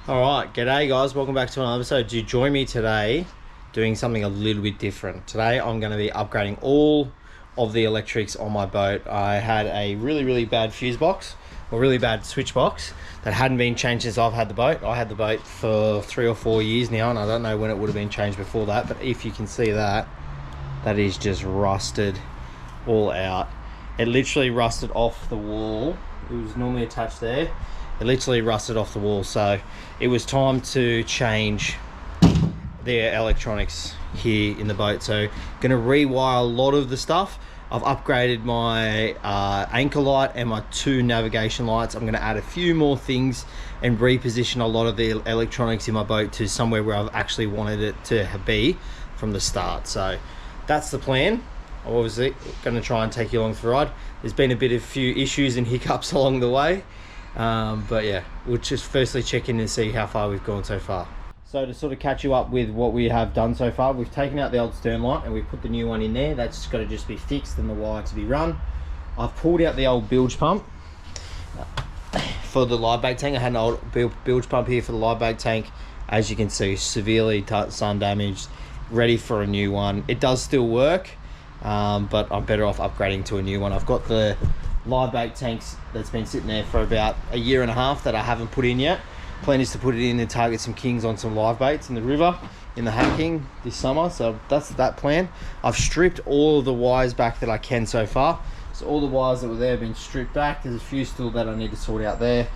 Alright, g'day guys, welcome back to another episode. Do you join me today doing something a little bit different? Today I'm going to be upgrading all of the electrics on my boat. I had a really bad fuse box, or really bad switch box, that hadn't been changed since I've had the boat. I had the boat for 3 or 4 years now, and I don't know when it would have been changed before that, but if you can see that, that is just rusted all out. It literally rusted off the wall. It was normally attached there. It literally rusted off the wall, so it was time to change the electronics here in the boat. So gonna rewire a lot of the stuff. I've upgraded my anchor light and my 2 navigation lights. I'm gonna add a few more things and reposition a lot of the electronics in my boat to somewhere where I've actually wanted it to be from the start. So that's the plan. I'm obviously gonna try and take you along for the ride. There's been a few issues and hiccups along the way. But yeah, we'll just firstly check in and see how far we've gone so far. So to sort of catch you up with what we have done so far, we've taken out the old stern light and we've put the new one in there. That's got to just be fixed and the wire to be run. I've pulled out the old bilge pump for the live bait tank. I had an old bilge pump here for the live bait tank. As you can see, severely sun damaged, ready for a new one. It does still work, but I'm better off upgrading to a new one. I've got the live bait tanks that's been sitting there for about a year and a half that I haven't put in yet. Plan is to put it in and target some kings on some live baits in the river in the hacking this summer, so that's that plan. I've stripped all of the wires back that I can so far, so all the wires that were there have been stripped back. There's a few still that I need to sort out there,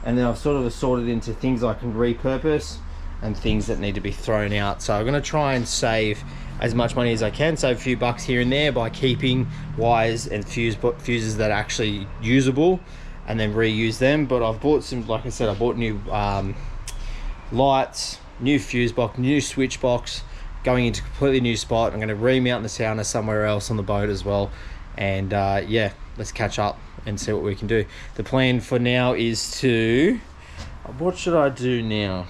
and then I've sort of sorted into things I can repurpose and things that need to be thrown out. So I'm going to try and save as much money as I can, save a few bucks here and there by keeping wires and fuses that are actually usable and then reuse them. But I've bought some, like I said, I bought new lights, new fuse box, new switch box, going into a completely new spot. I'm going to remount the sounder somewhere else on the boat as well. And yeah, let's catch up and see what we can do. The plan for now is to, what should I do now?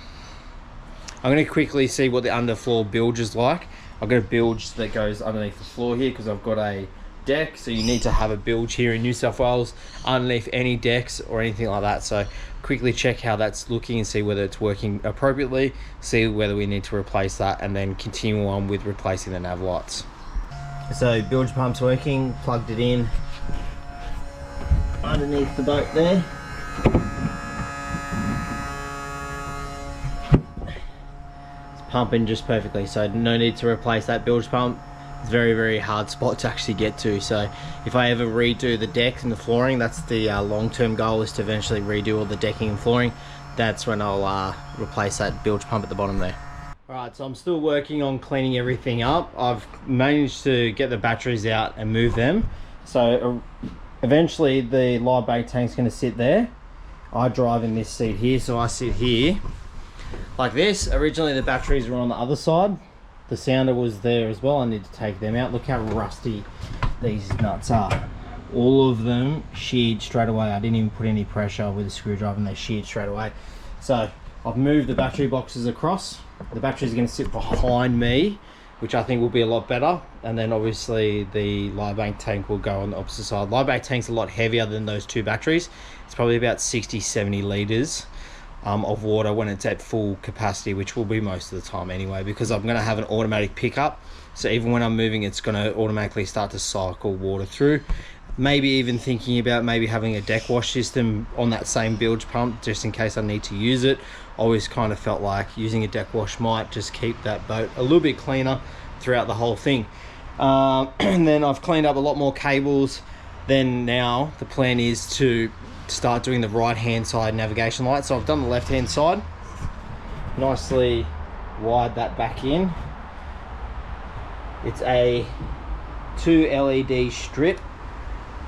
I'm going to quickly see what the underfloor bilge is like. I've got a bilge that goes underneath the floor here because I've got a deck, so you need to have a bilge here in New South Wales underneath any decks or anything like that. So quickly check how that's looking and see whether it's working appropriately, see whether we need to replace that, and then continue on with replacing the nav lights. So bilge pump's working, plugged it in underneath the boat there. Pumping just perfectly, so no need to replace that bilge pump. It's a very hard spot to actually get to, so if I ever redo the decks and the flooring, that's the long-term goal, is to eventually redo all the decking and flooring. That's when I'll replace that bilge pump at the bottom there. Alright, so I'm still working on cleaning everything up. I've managed to get the batteries out and move them, so eventually the live bait tank's going to sit there. I drive in this seat here, so I sit here like this. Originally the batteries were on the other side, the sounder was there as well. I need to take them out. Look how rusty these nuts are. All of them sheared straight away. I didn't even put any pressure with a screwdriver and they sheared straight away. So I've moved the battery boxes across. The batteries are going to sit behind me, which I think will be a lot better, and then obviously the live bait tank will go on the opposite side. Live bait tank's a lot heavier than those 2 batteries. It's probably about 60-70 litres of water when it's at full capacity, which will be most of the time anyway, because I'm going to have an automatic pickup, so even when I'm moving it's going to automatically start to cycle water through. Maybe even thinking about maybe having a deck wash system on that same bilge pump just in case I need to use it. Always kind of felt like using a deck wash might just keep that boat a little bit cleaner throughout the whole thing. And then I've cleaned up a lot more cables. Then now the plan is to start doing the right hand side navigation light. So I've done the left hand side, nicely wired that back in. It's a 2 LED strip,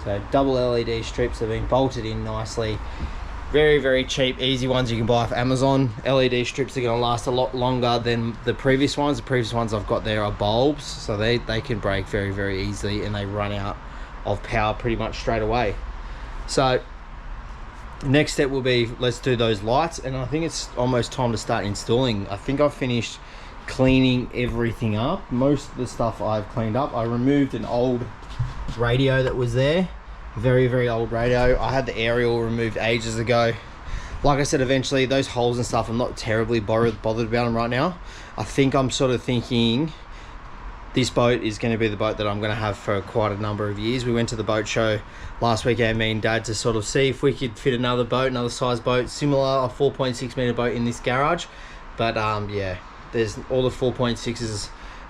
so double LED strips have been bolted in nicely. Very cheap, easy ones you can buy off Amazon. LED strips are going to last a lot longer than the previous ones. The previous ones I've got there are bulbs, so they can break very easily, and they run out of power pretty much straight away. So next step will be, let's do those lights, and I think it's almost time to start installing. I think I've finished cleaning everything up. Most of the stuff I've cleaned up. I removed an old radio that was there, very old radio. I had the aerial removed ages ago. like I said, eventually those holes and stuff, I'm not terribly bothered about them right now. I think I'm sort of thinking this boat is going to be the boat that I'm going to have for quite a number of years. We went to the boat show last weekend, me and Dad, to sort of see if we could fit another boat, another size boat, similar, a 4.6 meter boat in this garage. But yeah, there's all the 4.6s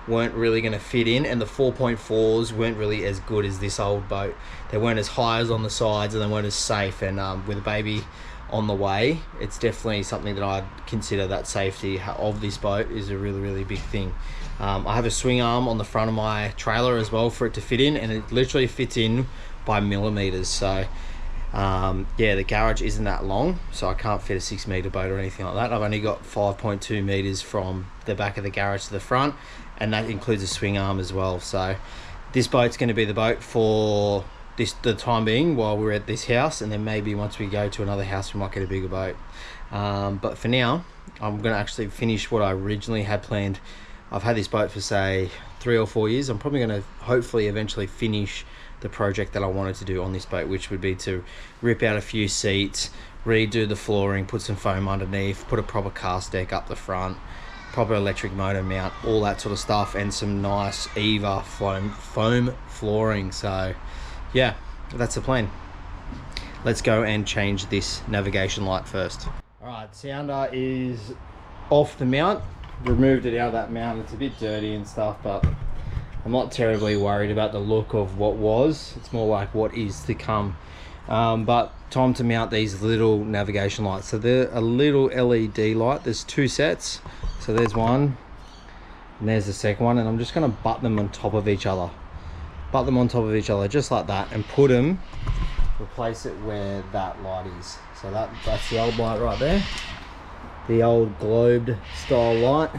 weren't really going to fit in, and the 4.4s weren't really as good as this old boat. They weren't as high as on the sides, and they weren't as safe. And with a baby on the way, it's definitely something that I'd consider, that safety of this boat is a really, really big thing. I have a swing arm on the front of my trailer as well for it to fit in, and it literally fits in by millimeters. So yeah, the garage isn't that long, so I can't fit a 6 meter boat or anything like that. I've only got 5.2 meters from the back of the garage to the front, and that includes a swing arm as well. So this boat's going to be the boat for the time being while we're at this house, and then maybe once we go to another house we might get a bigger boat. But for now, I'm going to actually finish what I originally had planned. I've had this boat for say 3 or 4 years. I'm probably going to hopefully eventually finish the project that I wanted to do on this boat, which would be to rip out a few seats, redo the flooring, put some foam underneath, put a proper cast deck up the front, proper electric motor mount, all that sort of stuff, and some nice Eva foam flooring. So yeah, that's the plan. Let's go and change this navigation light first. All right, sounder is off the mount. Removed it out of that mount. It's a bit dirty and stuff, but I'm not terribly worried about the look of what was. It's more like what is to come. But time to mount these little navigation lights. So they're a little LED light. There's 2 sets. So there's one, and there's the second one, and I'm just going to butt them on top of each other. Butt them on top of each other, just like that, and put them, replace it where that light is. So that's the old light right there, the old globed style light,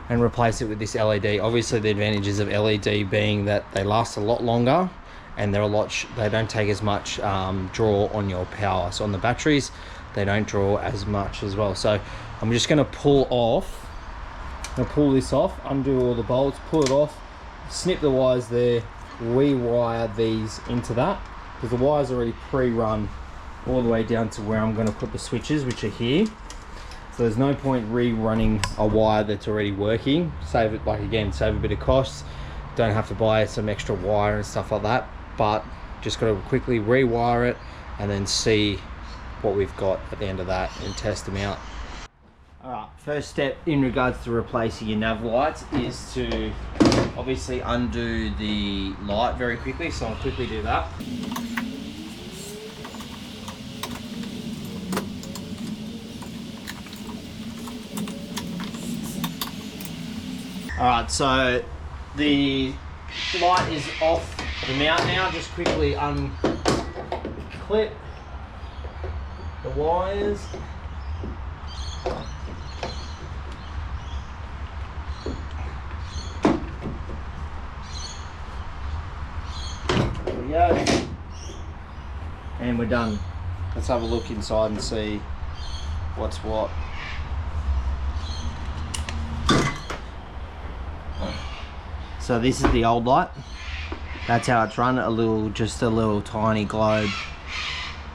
and replace it with this LED. Obviously the advantages of LED being that they last a lot longer, and they're they don't take as much draw on your power. So on the batteries, they don't draw as much as well. So I'm just going to pull this off, undo all the bolts, pull it off, snip the wires there, rewire these into that, because the wire's already pre-run all the way down to where I'm going to put the switches, which are here. So there's no point rerunning a wire that's already working. Save it, like again, save a bit of costs. Don't have to buy some extra wire and stuff like that, but just got to quickly rewire it and then see what we've got at the end of that and test them out. Alright, first step in regards to replacing your nav lights is to obviously undo the light very quickly, so I'll quickly do that. Alright, so the light is off the mount now. Just quickly unclip the wires. There we go. And we're done. Let's have a look inside and see what's what. So this is the old light. That's how it's run. Just a little tiny globe,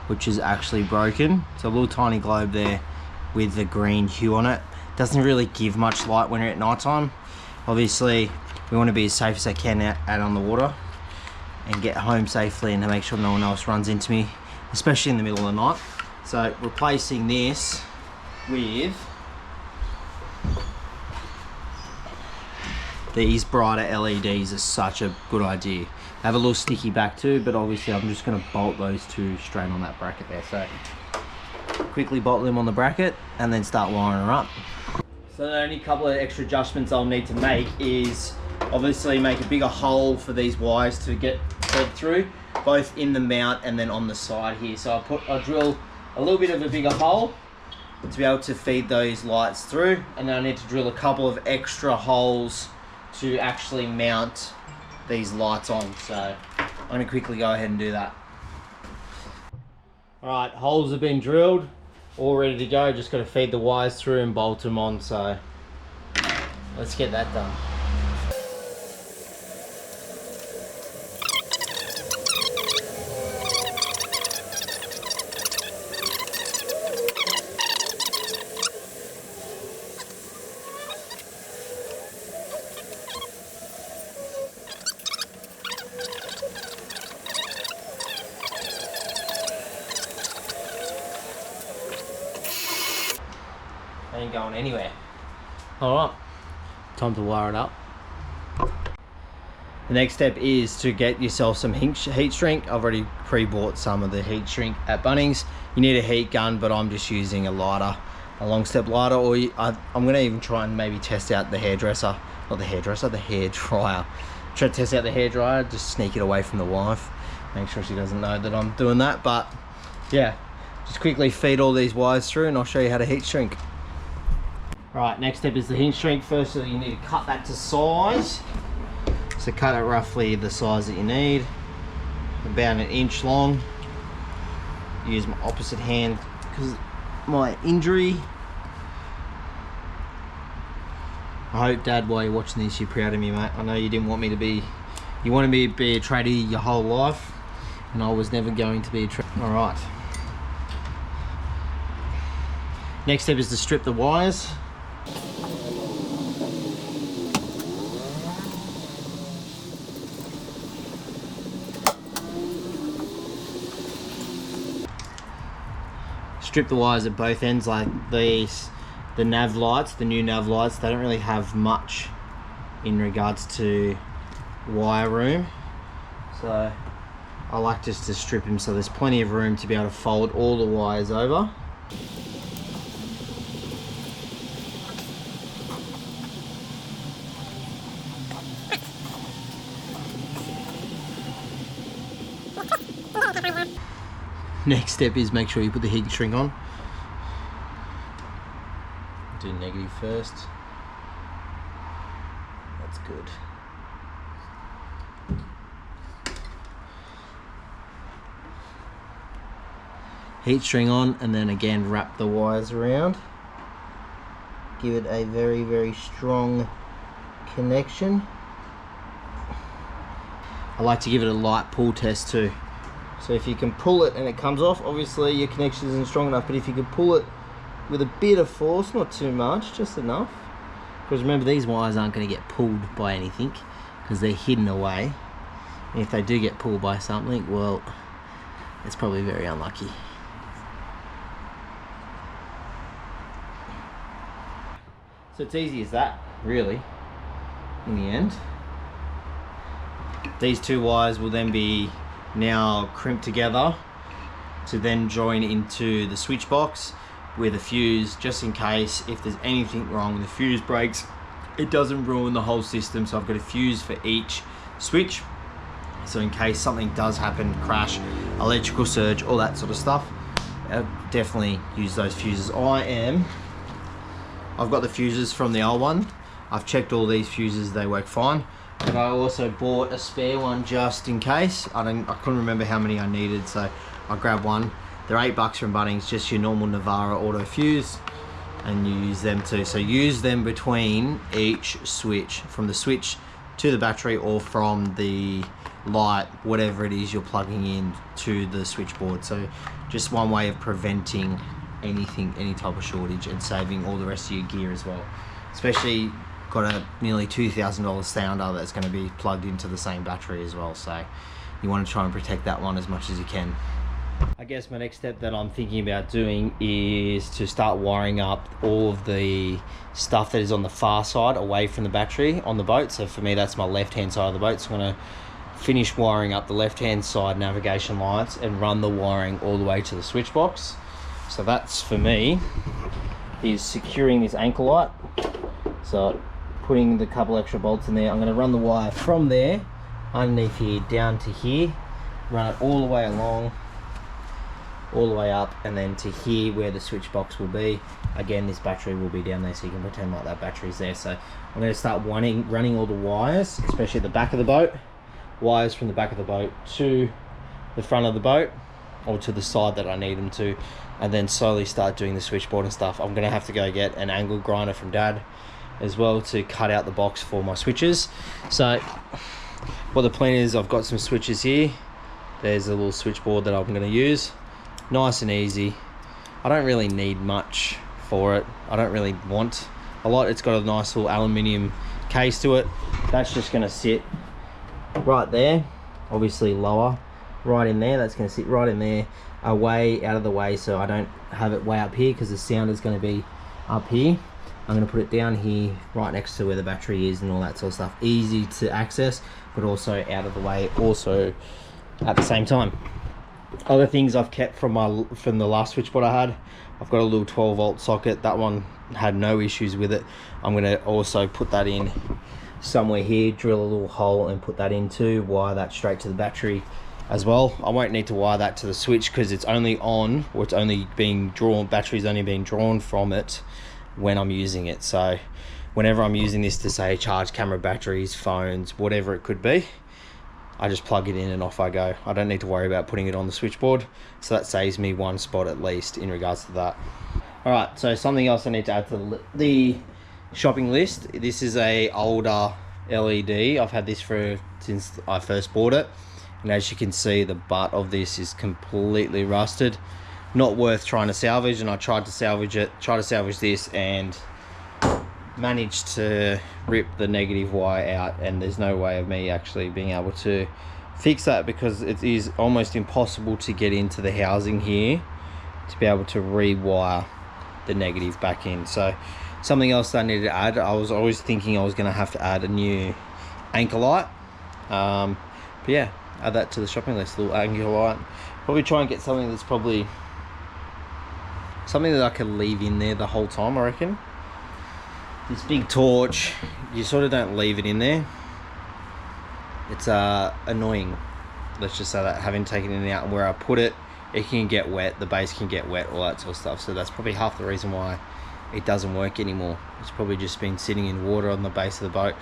which is actually broken. So a little tiny globe there with the green hue on it. Doesn't really give much light when you're at night time. Obviously, we want to be as safe as I can out on the water and get home safely, and to make sure no one else runs into me, especially in the middle of the night. So replacing this with these brighter LEDs is such a good idea. They have a little sticky back too, but obviously I'm just going to bolt those two straight on that bracket there. So quickly bolt them on the bracket and then start wiring her up. So the only couple of extra adjustments I'll need to make is obviously make a bigger hole for these wires to get fed through, both in the mount and then on the side here. So I'll drill a little bit of a bigger hole to be able to feed those lights through, and then I need to drill a couple of extra holes to actually mount these lights on. So I'm going to quickly go ahead and do that. Alright, holes have been drilled, all ready to go. Just got to feed the wires through and bolt them on. So let's get that done. Ain't going anywhere. Alright, time to wire it up. The next step is to get yourself some heat shrink. I've already pre-bought some of the heat shrink at Bunnings. You need a heat gun, but I'm just using a lighter, a long step lighter, or I'm gonna even try and maybe test out the hairdresser. Not the hairdresser, the hair dryer. Try to test out the hair dryer, just sneak it away from the wife. Make sure she doesn't know that I'm doing that, but yeah. Just quickly feed all these wires through and I'll show you how to heat shrink. Right, next step is the heat shrink. First, you need to cut that to size. So cut it roughly the size that you need, about 1 inch long. Use my opposite hand because my injury. I hope, Dad, while you're watching this, you're proud of me, mate. I know you didn't want me to be, you wanted me to be a tradie your whole life, and I was never going to be a tradie. All right. Next step is to strip the wires. Strip the wires at both ends, like these, the nav lights, the new nav lights, they don't really have much in regards to wire room. So I like just to strip them so there's plenty of room to be able to fold all the wires over. Next step is make sure you put the heat shrink on. Do negative first. That's good. Heat shrink on, and then again wrap the wires around. Give it a very, very strong connection. I like to give it a light pull test too. So if you can pull it and it comes off, obviously your connection isn't strong enough, but if you can pull it with a bit of force, not too much, just enough. Because remember, these wires aren't going to get pulled by anything because they're hidden away. And if they do get pulled by something, well, it's probably very unlucky. So it's easy as that, really, in the end. These two wires will then be now crimped together to then join into the switch box with a fuse, just in case if there's anything wrong, the fuse breaks, it doesn't ruin the whole system. So I've got a fuse for each switch, so in case something does happen, crash, electrical surge, all that sort of stuff, I'll definitely use those fuses. I've got the fuses from the old one. I've checked all these fuses, they work fine. But I also bought a spare one just in case. I couldn't remember how many I needed, so I grabbed one. They're $8 from Bunnings, just your normal Navara auto fuse, and you use them too. So use them between each switch, from the switch to the battery or from the light, whatever it is you're plugging in to the switchboard. So just one way of preventing anything, any type of shortage, and saving all the rest of your gear as well. Especially got a nearly $2,000 sounder that's going to be plugged into the same battery as well, so you want to try and protect that one as much as you can. I guess my next step that I'm thinking about doing is to start wiring up all of the stuff that is on the far side away from the battery on the boat. So for me, that's my left hand side of the boat, so I'm going to finish wiring up the left hand side navigation lights and run the wiring all the way to the switch box. So that's, for me, is securing this anchor light. So putting the couple extra bolts in there, I'm going to run the wire from there underneath here down to here, run it all the way along, all the way up, and then to here where the switch box will be. Again, this battery will be down there, so you can pretend like that battery's there. So I'm going to start running all the wires, especially at the back of the boat, wires from the back of the boat to the front of the boat, or to the side that I need them to, and then slowly start doing the switchboard and stuff. I'm going to have to go get an angle grinder from Dad as well to cut out the box for my switches. So what the plan is, I've got some switches here. There's a little switchboard that I'm going to use. Nice and easy. I don't really need much for it. I don't really want a lot. It's got a nice little aluminium case to it. That's just going to sit right there, obviously lower, right in there. That's going to sit right in there, away out of the way, so I don't have it way up here, because the sound is going to be up here. I'm going to put it down here right next to where the battery is and all that sort of stuff. Easy to access, but also out of the way also at the same time. Other things I've kept from the last switchboard I had, I've got a little 12 volt socket. That one had no issues with it. I'm going to also put that in somewhere here, drill a little hole and put that into, wire that straight to the battery as well. I won't need to wire that to the switch because it's only on, or it's only being drawn, battery's only being drawn from it when I'm using it. So whenever I'm using this to, say, charge camera batteries, phones, whatever it could be, I just plug it in and off I go. I don't need to worry about putting it on the switchboard, so that saves me one spot at least in regards to that. All right, so something else I need to add to the shopping list. This is a older LED. I've had this since I first bought it, and as you can see, the butt of this is completely rusted. Not worth trying to salvage, and I tried to salvage this and managed to rip the negative wire out, and there's no way of me actually being able to fix that because it is almost impossible to get into the housing here to be able to rewire the negative back in. So something else that I needed to add, I was always thinking I was going to have to add a new anchor light, but yeah, add that to the shopping list, a little anchor light. Probably try and get something that's probably something that I can leave in there the whole time, I reckon. This big torch, you sort of don't leave it in there. It's annoying, let's just say that, having taken it out, and where I put it, it can get wet, the base can get wet, all that sort of stuff. So that's probably half the reason why it doesn't work anymore. It's probably just been sitting in water on the base of the boat.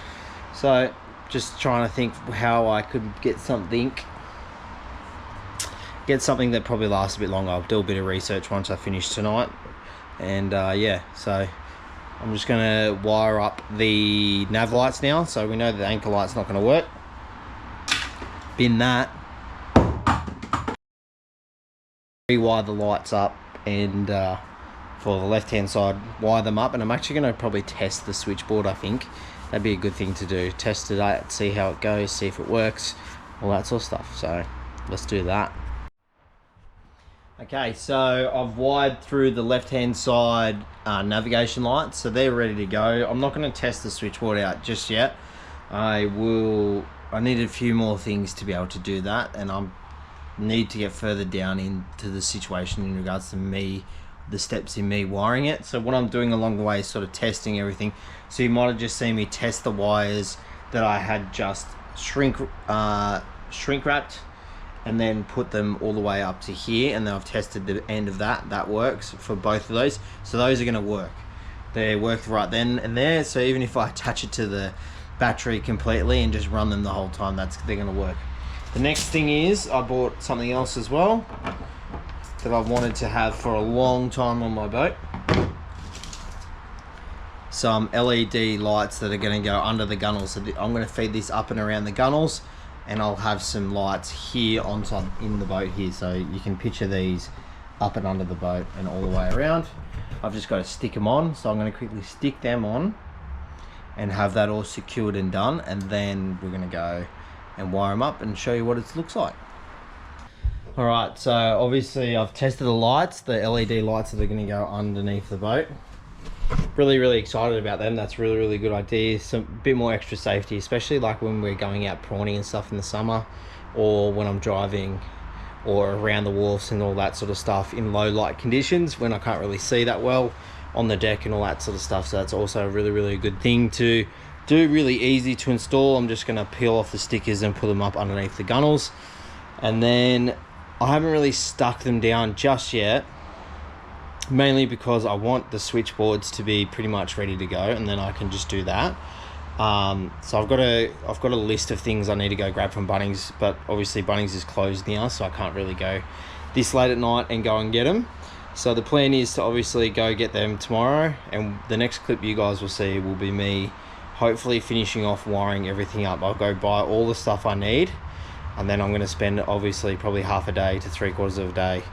So just trying to think how I could get something that probably lasts a bit longer. I'll do a bit of research once I finish tonight, and yeah, so I'm just going to wire up the nav lights now. So we know that the anchor light's not going to work. Bin that, rewire the lights up, and for the left hand side, wire them up. And I'm actually going to probably test the switchboard. I think that'd be a good thing to do, test it out, see how it goes, see if it works, all that sort of stuff. So let's do that. Okay, so I've wired through the left hand side navigation lights, so they're ready to go. I'm not going to test the switchboard out just yet. I need a few more things to be able to do that, and I need to get further down into the situation in regards to the steps in me wiring it. So what I'm doing along the way is sort of testing everything. So you might have just seen me test the wires that I had just shrink wrapped, and then put them all the way up to here, and then I've tested the end of that works for both of those. So those are going to work. They work right then and there, so even if I attach it to the battery completely and just run them the whole time, they're going to work. The next thing is I bought something else as well that I've wanted to have for a long time on my boat. Some LED lights that are going to go under the gunnels. So I'm going to feed this up and around the gunnels, and I'll have some lights here in the boat here, so you can picture these up and under the boat and all the way around. I've just got to stick them on, so I'm going to quickly stick them on and have that all secured and done, and then we're going to go and wire them up and show you what it looks like. Alright, so obviously I've tested the lights, the LED lights that are going to go underneath the boat. Really excited about them. That's really good idea. Some bit more extra safety, especially like when we're going out prawning and stuff in the summer, or when I'm driving or around the wharfs and all that sort of stuff in low light conditions when I can't really see that well on the deck and all that sort of stuff. So that's also a really good thing to do, really easy to install. I'm just going to peel off the stickers and put them up underneath the gunnels, and then I haven't really stuck them down just yet, mainly because I want the switchboards to be pretty much ready to go, and then I can just do that. So I've got a list of things I need to go grab from Bunnings, but obviously Bunnings is closed now, so I can't really go this late at night and go and get them. So the plan is to obviously go get them tomorrow, and the next clip you guys will see will be me hopefully finishing off wiring everything up. I'll go buy all the stuff I need, and then I'm going to spend obviously probably half a day to 3/4 of a day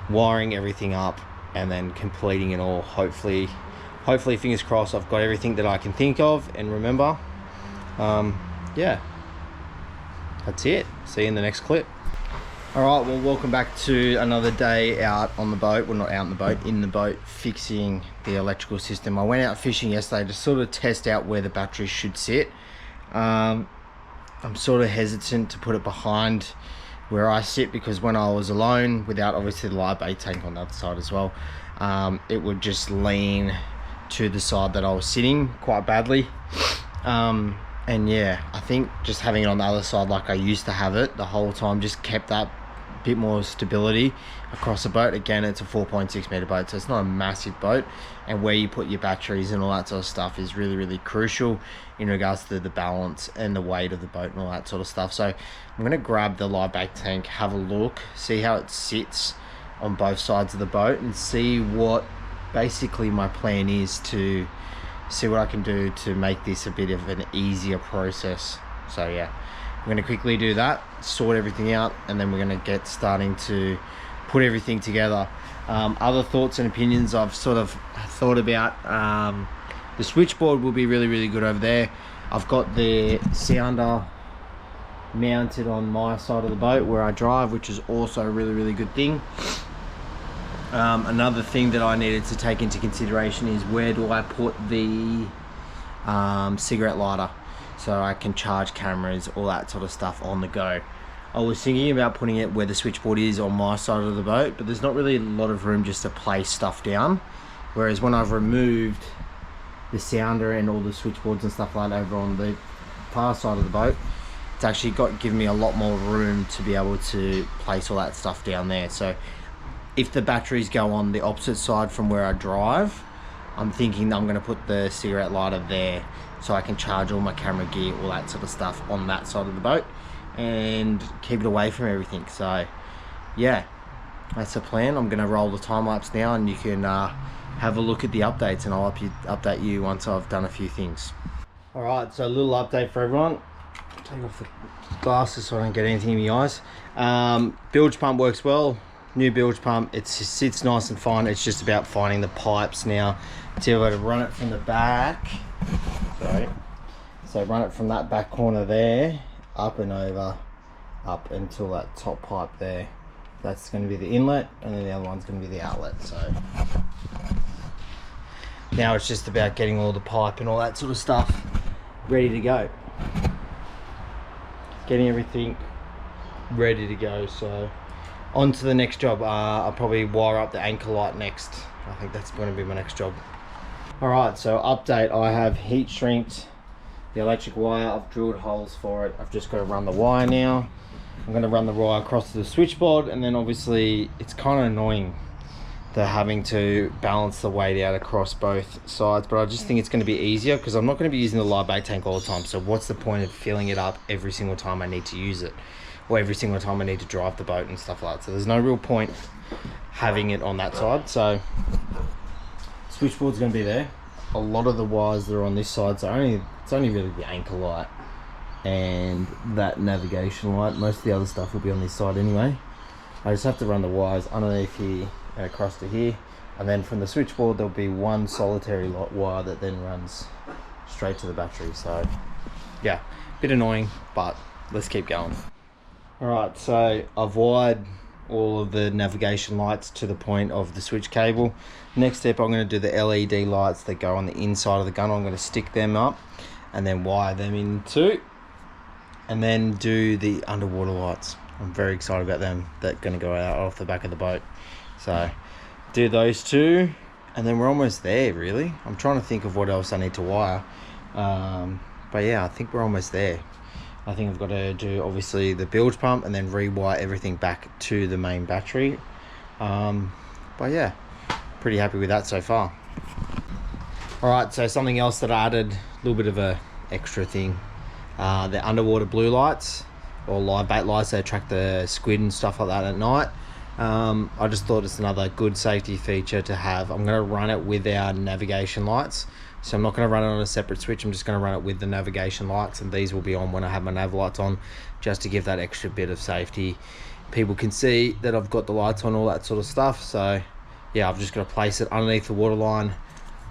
wiring everything up and then completing it all. Hopefully fingers crossed, I've got everything that I can think of and remember. Yeah, that's it. See you in the next clip. All right, well, welcome back to another day out on the boat. Well, not out on the boat, in the boat, fixing the electrical system. I went out fishing yesterday to sort of test out where the batteries should sit. I'm sort of hesitant to put it behind where I sit, because when I was alone, without obviously the live bait tank on the other side as well, it would just lean to the side that I was sitting quite badly. And yeah, I think just having it on the other side like I used to have it the whole time just kept that bit more stability across the boat. Again, it's a 4.6 meter boat, so it's not a massive boat, and where you put your batteries and all that sort of stuff is really, really crucial in regards to the balance and the weight of the boat and all that sort of stuff. So I'm going to grab the live bait tank, have a look, see how it sits on both sides of the boat, and see what basically my plan is to see what I can do to make this a bit of an easier process. So yeah, I'm going to quickly do that, sort everything out, and then we're going to get starting to put everything together. Other thoughts and opinions I've sort of thought about, the switchboard will be really, really good over there. I've got the sounder mounted on my side of the boat where I drive, which is also a really, really good thing. Another thing that I needed to take into consideration is where do I put the cigarette lighter, so I can charge cameras, all that sort of stuff on the go. I was thinking about putting it where the switchboard is on my side of the boat, but there's not really a lot of room just to place stuff down, whereas when I've removed the sounder and all the switchboards and stuff like that over on the far side of the boat, it's actually given me a lot more room to be able to place all that stuff down there. So if the batteries go on the opposite side from where I drive, I'm thinking I'm going to put the cigarette lighter there so I can charge all my camera gear, all that sort of stuff on that side of the boat and keep it away from everything. So yeah, that's the plan. I'm going to roll the time lapse now, and you can have a look at the updates, and I'll update you once I've done a few things. All right, so a little update for everyone. Take off the glasses so I don't get anything in my eyes. Bilge pump works well. New bilge pump, it sits nice and fine. It's just about finding the pipes now to be able to run it from the back. Sorry. So run it from that back corner there, up and over, up until that top pipe there. That's going to be the inlet, and then the other one's going to be the outlet. So now it's just about getting all the pipe and all that sort of stuff ready to go. Getting everything ready to go. So on to the next job. I'll probably wire up the anchor light next. I think that's going to be my next job. Alright, so update, I have heat shrinked the electric wire. I've drilled holes for it. I've just got to run the wire now. I'm going to run the wire across to the switchboard, and then obviously it's kind of annoying the having to balance the weight out across both sides, but I just think it's going to be easier because I'm not going to be using the live bait tank all the time. So what's the point of filling it up every single time I need to use it, or every single time I need to drive the boat and stuff like that? So there's no real point having it on that side. So switchboard's going to be there. A lot of the wires that are on this side, so it's only really the anchor light and that navigation light. Most of the other stuff will be on this side anyway. I just have to run the wires underneath here and across to here, and then from the switchboard there'll be one solitary wire that then runs straight to the battery. So yeah, bit annoying, but let's keep going. Alright, so I've wired all of the navigation lights to the point of the switch cable. Next step, I'm going to do the LED lights that go on the inside of the gun. I'm going to stick them up and then wire them in too, and then do the underwater lights. I'm very excited about them. They're going to go out off the back of the boat. So do those two, and then we're almost there really. I'm trying to think of what else I need to wire, but yeah, I think we're almost there. I think I've got to do obviously the bilge pump and then rewire everything back to the main battery. But yeah, pretty happy with that so far. Alright, so something else that I added, a little bit of a extra thing, the underwater blue lights or live bait lights that attract the squid and stuff like that at night. I just thought it's another good safety feature to have. I'm going to run it with our navigation lights. So I'm not going to run it on a separate switch. I'm just going to run it with the navigation lights, and these will be on when I have my nav lights on, just to give that extra bit of safety. People can see that I've got the lights on, all that sort of stuff. So yeah, I've just got to place it underneath the water line,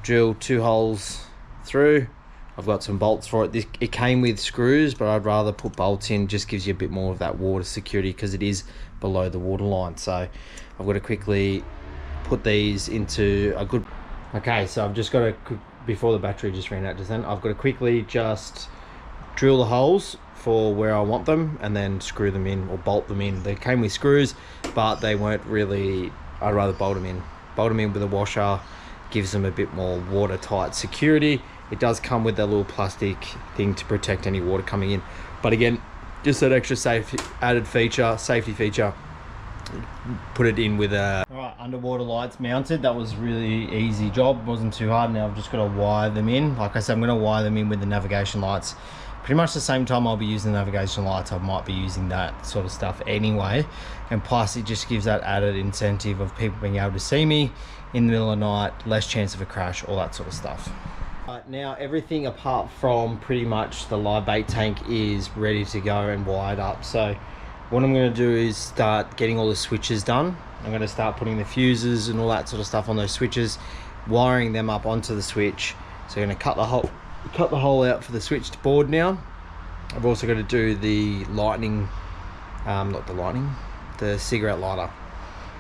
drill 2 holes through, I've got some bolts for it. It came with screws, but I'd rather put bolts in. Just gives you a bit more of that water security because it is below the water line. So I've got to quickly put these into a good... Okay, so I've just got to, before the battery just ran out just then, I've got to quickly just drill the holes for where I want them and then screw them in or bolt them in. They came with screws, but they weren't really... I'd rather bolt them in. Bolt them in with a washer, gives them a bit more watertight security. It does come with that little plastic thing to protect any water coming in. But again, just that extra added feature, safety feature. Put it in with a... Alright, underwater lights mounted. That was really easy job. Wasn't too hard. Now I've just got to wire them in. Like I said, I'm going to wire them in with the navigation lights. Pretty much the same time I'll be using the navigation lights, I might be using that sort of stuff anyway. And plus it just gives that added incentive of people being able to see me in the middle of the night, less chance of a crash, all that sort of stuff. Now everything apart from pretty much the live bait tank is ready to go and wired up. So what I'm going to do is start getting all the switches done. I'm going to start putting the fuses and all that sort of stuff on those switches, wiring them up onto the switch. So I'm going to cut the hole out for the switchboard now. I've also got to do the lightning, the cigarette lighter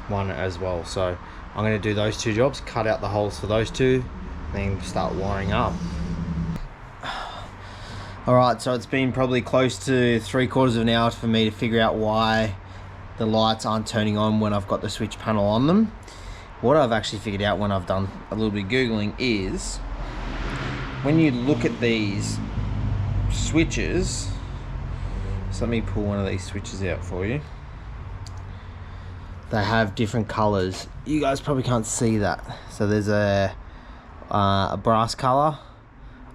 one as well. So I'm going to do those two jobs, cut out the holes for those two, then start wiring up. Alright, so it's been probably close to 3/4 of an hour for me to figure out why the lights aren't turning on when I've got the switch panel on them. What I've actually figured out when I've done a little bit of Googling is when you look at these switches, so let me pull one of these switches out for you. They have different colors. You guys probably can't see that. So there's a brass color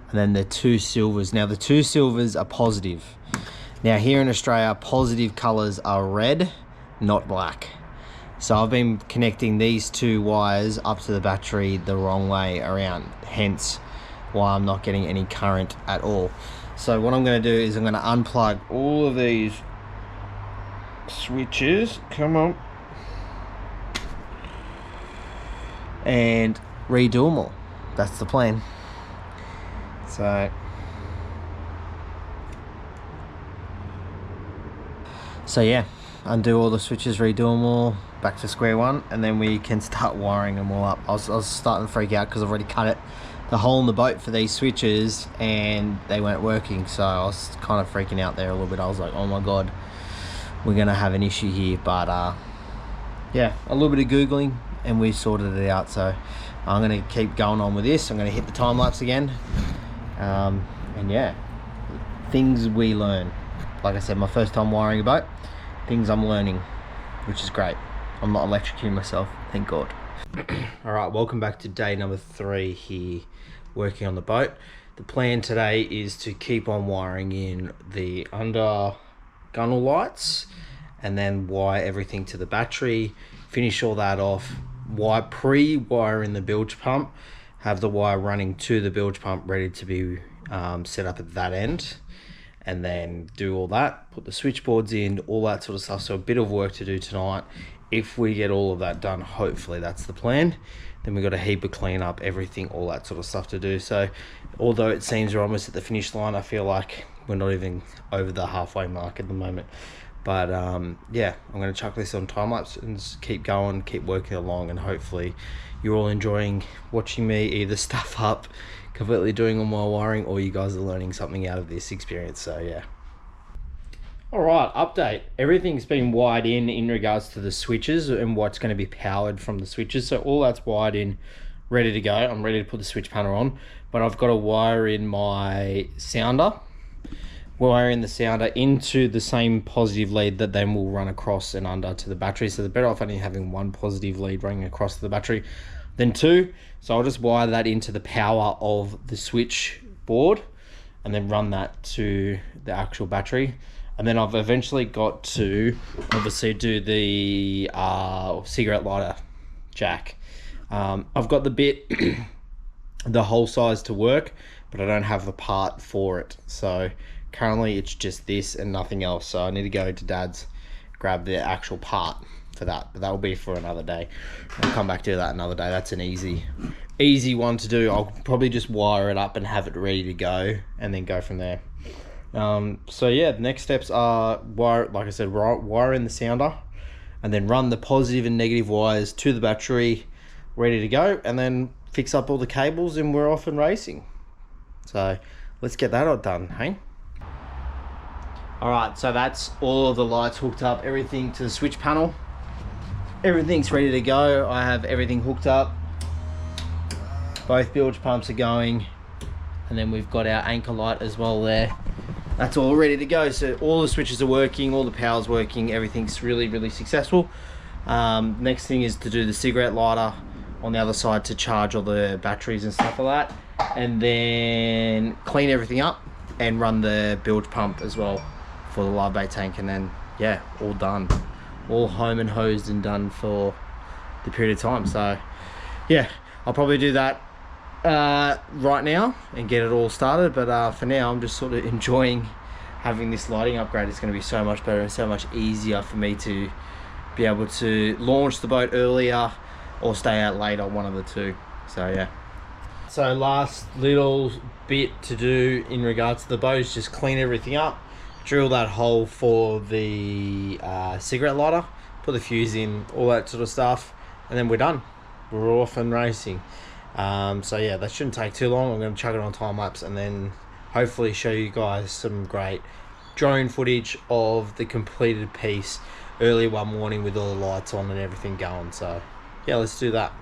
and then the two silvers. Now the two silvers are positive. Now here in Australia, positive colors are red, not black. So I've been connecting these two wires up to the battery the wrong way around, hence why I'm not getting any current at all. So what I'm going to do is I'm going to unplug all of these switches, come on, and redo them all. That's the plan. So yeah, undo all the switches, redo them all, back to square one, and then we can start wiring them all up. I was starting to freak out because I've already cut the hole in the boat for these switches and they weren't working, so I was kind of freaking out there a little bit. I was like, oh my god, we're gonna have an issue here. But yeah, a little bit of Googling and we sorted it out. So I'm gonna keep going on with this. I'm gonna hit the time lapse again, and yeah, things we learn. Like I said, my first time wiring a boat, things I'm learning, which is great. I'm not electrocuting myself, thank God. Alright, welcome back to day number 3 here, working on the boat. The plan today is to keep on wiring in the under gunnel lights and then wire everything to the battery, finish all that off, pre-wire in the bilge pump, have the wire running to the bilge pump ready to be set up at that end, and then do all that, put the switchboards in, all that sort of stuff. So a bit of work to do tonight. If we get all of that done, hopefully that's the plan, then we've got a heap of clean up, everything, all that sort of stuff to do. So although it seems we're almost at the finish line, I feel like we're not even over the halfway mark at the moment. But yeah, I'm going to chuck this on time lapse and just keep going, keep working along, and hopefully you're all enjoying watching me either stuff up, completely doing all my wiring, or you guys are learning something out of this experience. So yeah. Alright, update. Everything's been wired in regards to the switches and what's going to be powered from the switches. So all that's wired in, ready to go. I'm ready to put the switch panel on, but I've got to wire in my sounder. Wire in the sounder into the same positive lead that then will run across and under to the battery. So they're better off only having one positive lead running across to the battery than two. So I'll just wire that into the power of the switchboard and then run that to the actual battery. And then I've eventually got to obviously do the cigarette lighter jack. I've got the bit, the hole size to work, but I don't have the part for it. So currently it's just this and nothing else. So I need to go to Dad's, grab the actual part for that, but that will be for another day. I'll come back to that another day. That's an easy easy one to do. I'll probably just wire it up and have it ready to go, and then go from there. So yeah, the next steps are like I said, wire in the sounder, and then run the positive and negative wires to the battery, ready to go, and then fix up all the cables, and we're off and racing. So let's get that all done, hey? All right, so that's all of the lights hooked up, everything to the switch panel. Everything's ready to go. I have everything hooked up. Both bilge pumps are going, and then we've got our anchor light as well there. That's all ready to go. So all the switches are working, all the power's working, everything's really successful. Next thing is to do the cigarette lighter on the other side to charge all the batteries and stuff like that, and then clean everything up and run the bilge pump as well for the live bait tank, and then yeah, all done, all home and hosed and done for the period of time. So yeah, I'll probably do that right now and get it all started, but for now I'm just sort of enjoying having this lighting upgrade. It's going to be so much better and so much easier for me to be able to launch the boat earlier or stay out later, one of the two. So yeah, so last little bit to do in regards to the boat is just clean everything up, drill that hole for the cigarette lighter, put the fuse in, all that sort of stuff, and then we're done. We're off and racing. So yeah, that shouldn't take too long. I'm going to chuck it on time lapse and then hopefully show you guys some great drone footage of the completed piece early one morning with all the lights on and everything going. So yeah, let's do that.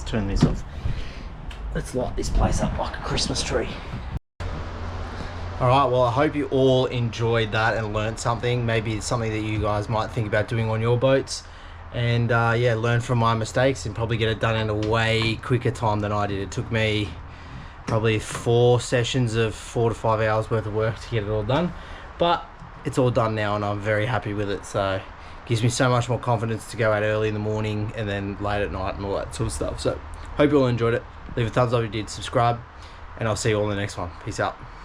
Turn this off. Let's light this place up like a Christmas tree. All right, well, I hope you all enjoyed that and learned something. Maybe it's something that you guys might think about doing on your boats, and yeah, learn from my mistakes and probably get it done in a way quicker time than I did. It took me probably 4 sessions of 4 to 5 hours worth of work to get it all done, but it's all done now and I'm very happy with it. So gives me so much more confidence to go out early in the morning and then late at night and all that sort of stuff. So hope you all enjoyed it. Leave a thumbs up if you did, subscribe, and I'll see you all in the next one. Peace out.